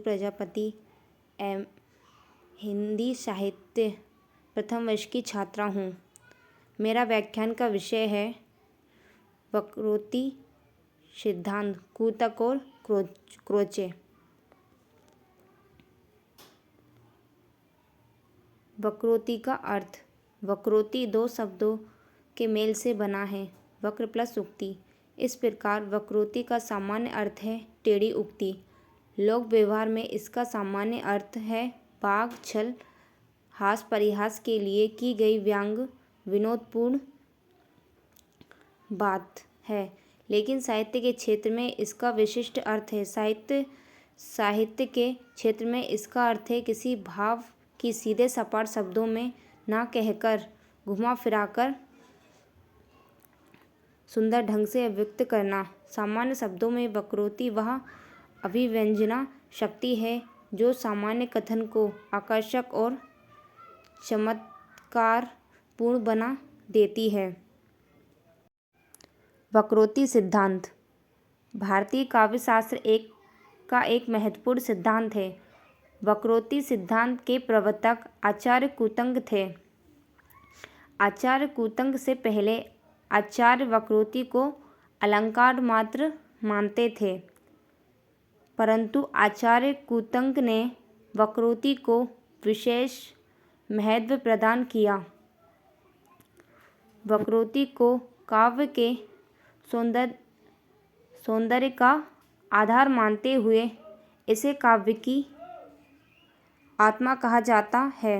प्रजापति हिंदी साहित्य प्रथम वर्ष की छात्रा हूँ। मेरा व्याख्यान का विषय है वक्रोक्ति सिद्धांत, कुतक और क्रोचे। वक्रोक्ति का अर्थ। वक्रोक्ति दो शब्दों के मेल से बना है, वक्र प्लस उक्ति। इस प्रकार वक्रोक्ति का सामान्य अर्थ है टेढ़ी उक्ति। लोक व्यवहार में इसका सामान्य अर्थ है भाग, छल, हास परिहास के लिए की गई व्यंग विनोदपूर्ण बात है, लेकिन साहित्य के क्षेत्र में इसका विशिष्ट अर्थ है। साहित्य के क्षेत्र में इसका अर्थ है किसी भाव की सीधे सपाट शब्दों में ना कहकर घुमा फिराकर सुंदर ढंग से अभिव्यक्त करना। सामान्य शब्दों में वक्रोक्ति वह अभिव्यंजना शक्ति है जो सामान्य कथन को आकर्षक और चमत्कारपूर्ण बना देती है। वक्रोक्ति सिद्धांत भारतीय काव्यशास्त्र का एक महत्वपूर्ण सिद्धांत है। वक्रोक्ति सिद्धांत के प्रवर्तक आचार्य कुतंग थे। आचार्य कुतंग से पहले आचार्य वक्रोक्ति को अलंकार मात्र मानते थे, परंतु आचार्य कुतंग ने वक्रोक्ति को विशेष महत्व प्रदान किया। वक्रोक्ति को काव्य के सौंदर्य का आधार मानते हुए इसे काव्य की आत्मा कहा जाता है।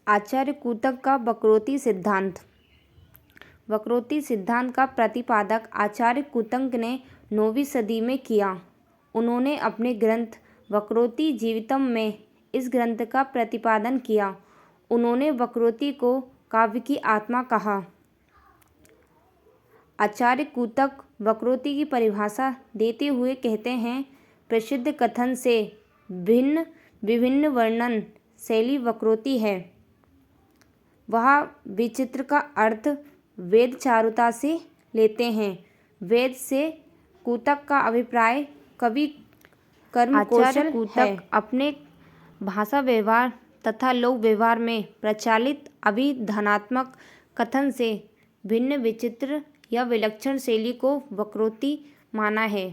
आचार्य कुतंग का वक्रोक्ति सिद्धांत। वक्रोक्ति सिद्धांत का प्रतिपादक आचार्य कुतंग ने 9वीं सदी में किया। उन्होंने अपने ग्रंथ वक्रोक्ति जीवितम में इस ग्रंथ का प्रतिपादन किया। उन्होंने वक्रोक्ति को काव्य की आत्मा कहा। आचार्य कुतंग वक्रोक्ति की परिभाषा देते हुए कहते हैं, प्रसिद्ध कथन से भिन्न विभिन्न वर्णन शैली वक्रोक्ति है। वह विचित्र का अर्थ वेद चारुता से लेते हैं। वेद से कुतंग का अभिप्राय कवि कर्म कौशल है। अपने भाषा व्यवहार तथा लोक व्यवहार में प्रचलित अभिधानात्मक कथन से भिन्न विचित्र या विलक्षण शैली को वक्रोक्ति माना है।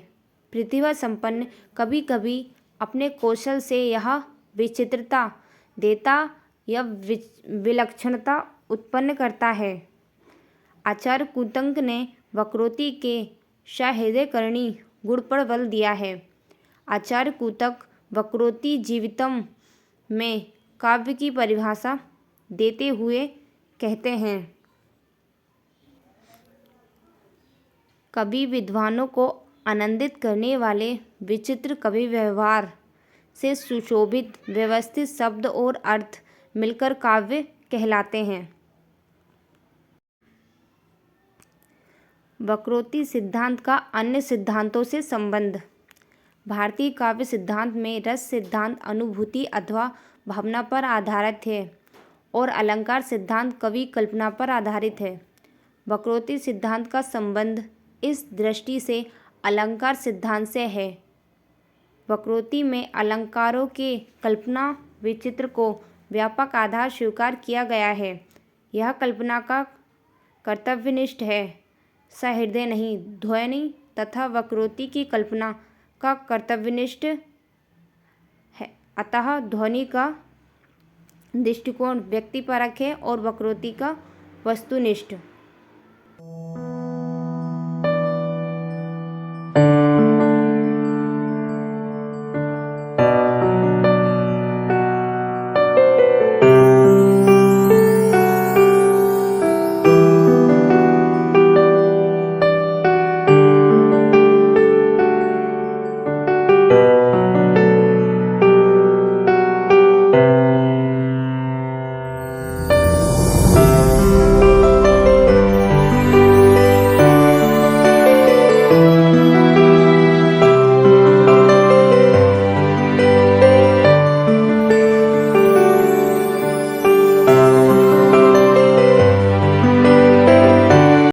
प्रतिभा संपन्न कभी कभी अपने कौशल से यह विचित्रता देता या विलक्षणता उत्पन्न करता है। आचार्य कुतंग ने वक्रोक्ति के सहृदयकरणी गुण पर बल दिया है। आचार्य कुतंग वक्रोक्ति जीवितम में काव्य की परिभाषा देते हुए कहते हैं, कवि विद्वानों को आनंदित करने वाले विचित्र कवि व्यवहार से सुशोभित व्यवस्थित शब्द और अर्थ मिलकर काव्य कहलाते हैं। वक्रोक्ति सिद्धांत का अन्य सिद्धांतों से संबंध। भारतीय काव्य सिद्धांत में रस सिद्धांत अनुभूति अथवा भावना पर आधारित है और अलंकार सिद्धांत कवि कल्पना पर आधारित है। वक्रोक्ति सिद्धांत का संबंध इस दृष्टि से अलंकार सिद्धांत से है। वक्रोक्ति में अलंकारों के कल्पना विचित्र को व्यापक आधार स्वीकार किया गया है। यह कल्पना का कर्तव्यनिष्ठ है, सहृदय नहीं। ध्वनि तथा वक्रोक्ति की कल्पना का कर्तव्यनिष्ठ है, अतः ध्वनि का दृष्टिकोण व्यक्तिपरक है और वक्रोक्ति का वस्तुनिष्ठ।